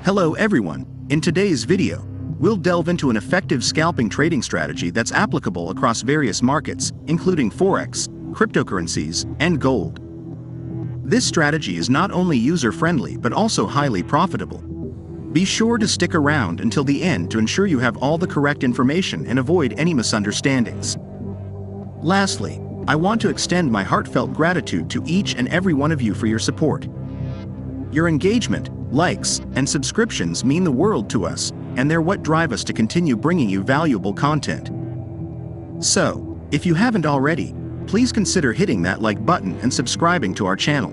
Hello everyone, in today's video, we'll delve into an effective scalping trading strategy that's applicable across various markets, including forex, cryptocurrencies, and gold. This strategy is not only user-friendly but also highly profitable. Be sure to stick around until the end to ensure you have all the correct information and avoid any misunderstandings. Lastly, I want to extend my heartfelt gratitude to each and every one of you for your support. Your engagement, likes, and subscriptions mean the world to us, and they're what drive us to continue bringing you valuable content. So, if you haven't already, please consider hitting that like button and subscribing to our channel.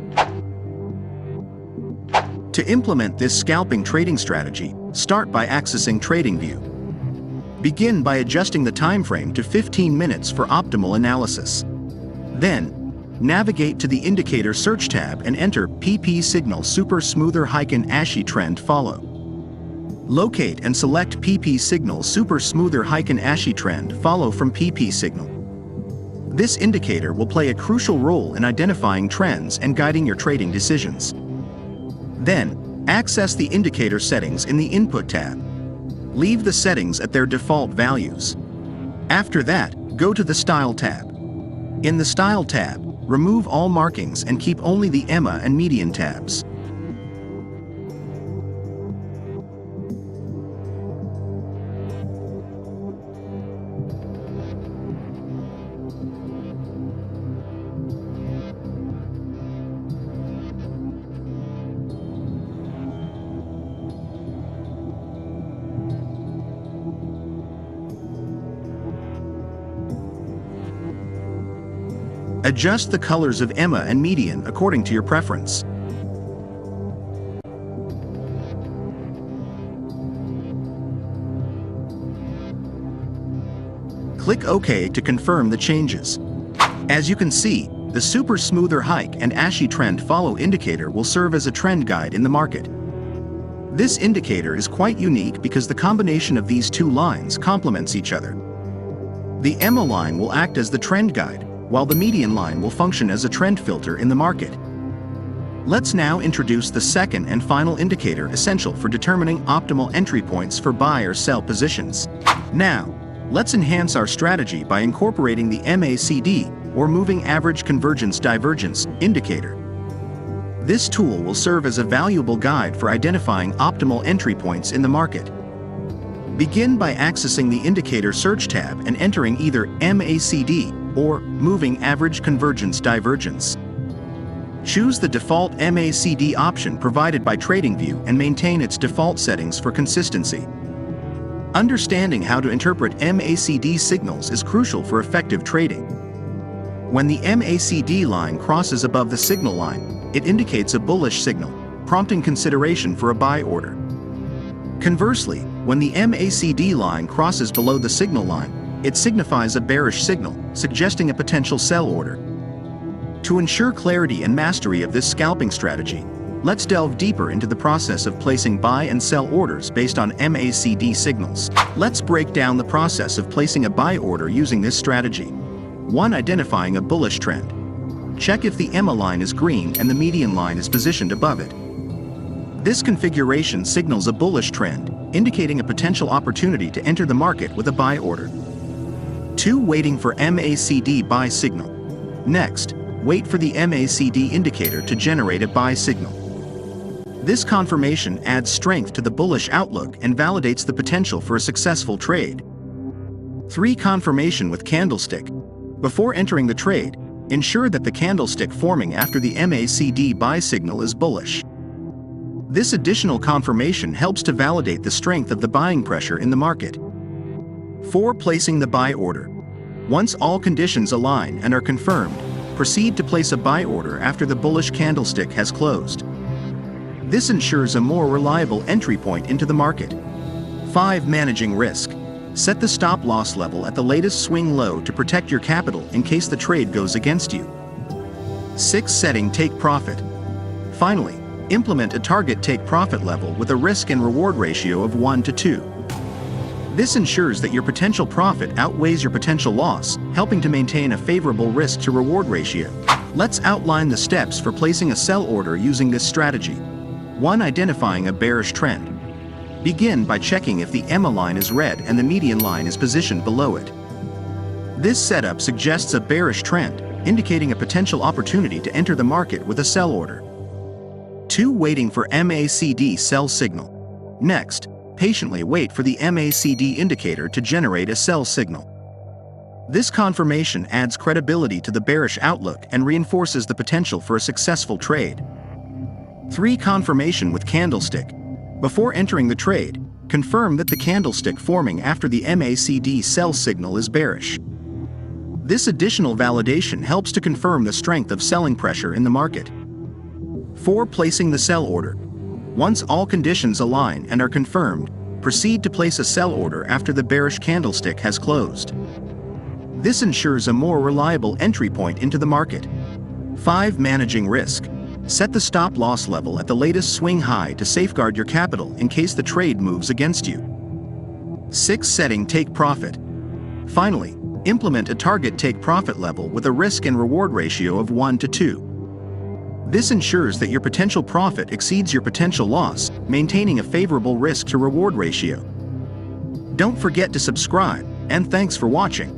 To implement this scalping trading strategy, start by accessing TradingView. Begin by adjusting the time frame to 15 minutes for optimal analysis. Then, navigate to the Indicator Search tab and enter PP Signal Super Smoother Heiken Ashy Trend Follow. Locate and select PP Signal Super Smoother Heiken Ashy Trend Follow from PP Signal. This indicator will play a crucial role in identifying trends and guiding your trading decisions. Then, access the indicator settings in the Input tab. Leave the settings at their default values. After that, go to the Style tab. In the Style tab, remove all markings and keep only the EMA and median tabs. Adjust the colors of EMA and median according to your preference. Click OK to confirm the changes. As you can see, the Super Smoother Hike and Ashy Trend Follow indicator will serve as a trend guide in the market. This indicator is quite unique because the combination of these two lines complements each other. The EMA line will act as the trend guide, while the median line will function as a trend filter in the market. Let's now introduce the second and final indicator essential for determining optimal entry points for buy or sell positions. Now, let's enhance our strategy by incorporating the MACD, or Moving Average Convergence Divergence, indicator. This tool will serve as a valuable guide for identifying optimal entry points in the market. Begin by accessing the Indicator Search tab and entering either MACD or Moving Average Convergence Divergence. Choose the default MACD option provided by TradingView and maintain its default settings for consistency. Understanding how to interpret MACD signals is crucial for effective trading. When the MACD line crosses above the signal line, it indicates a bullish signal, prompting consideration for a buy order. Conversely, when the MACD line crosses below the signal line, it signifies a bearish signal, suggesting a potential sell order. To ensure clarity and mastery of this scalping strategy, let's delve deeper into the process of placing buy and sell orders based on MACD signals. Let's break down the process of placing a buy order using this strategy. 1. Identifying a bullish trend. Check if the EMA line is green and the median line is positioned above it. This configuration signals a bullish trend, indicating a potential opportunity to enter the market with a buy order. 2. Waiting for MACD buy signal. Next, wait for the MACD indicator to generate a buy signal. This confirmation adds strength to the bullish outlook and validates the potential for a successful trade. 3. Confirmation with candlestick. Before entering the trade, ensure that the candlestick forming after the MACD buy signal is bullish. This additional confirmation helps to validate the strength of the buying pressure in the market. 4. Placing the buy order. Once all conditions align and are confirmed, proceed to place a buy order after the bullish candlestick has closed. This ensures a more reliable entry point into the market. 5. Managing risk. Set the stop loss level at the latest swing low to protect your capital in case the trade goes against you. 6. Setting take profit. Finally, implement a target take profit level with a risk and reward ratio of 1 to 2. This ensures that your potential profit outweighs your potential loss, helping to maintain a favorable risk-to-reward ratio. Let's outline the steps for placing a sell order using this strategy. 1. Identifying a bearish trend. Begin by checking if the EMA line is red and the median line is positioned below it. This setup suggests a bearish trend, indicating a potential opportunity to enter the market with a sell order. 2. Waiting for MACD sell signal. Next, patiently wait for the MACD indicator to generate a sell signal. This confirmation adds credibility to the bearish outlook and reinforces the potential for a successful trade. 3. Confirmation with candlestick. Before entering the trade, confirm that the candlestick forming after the MACD sell signal is bearish. This additional validation helps to confirm the strength of selling pressure in the market. 4. Placing the sell order. Once all conditions align and are confirmed, proceed to place a sell order after the bearish candlestick has closed. This ensures a more reliable entry point into the market. 5. Managing risk. Set the stop-loss level at the latest swing high to safeguard your capital in case the trade moves against you. 6. Setting take-profit. Finally, implement a target take-profit level with a risk and reward ratio of 1 to 2. This ensures that your potential profit exceeds your potential loss, maintaining a favorable risk-to-reward ratio. Don't forget to subscribe, and thanks for watching.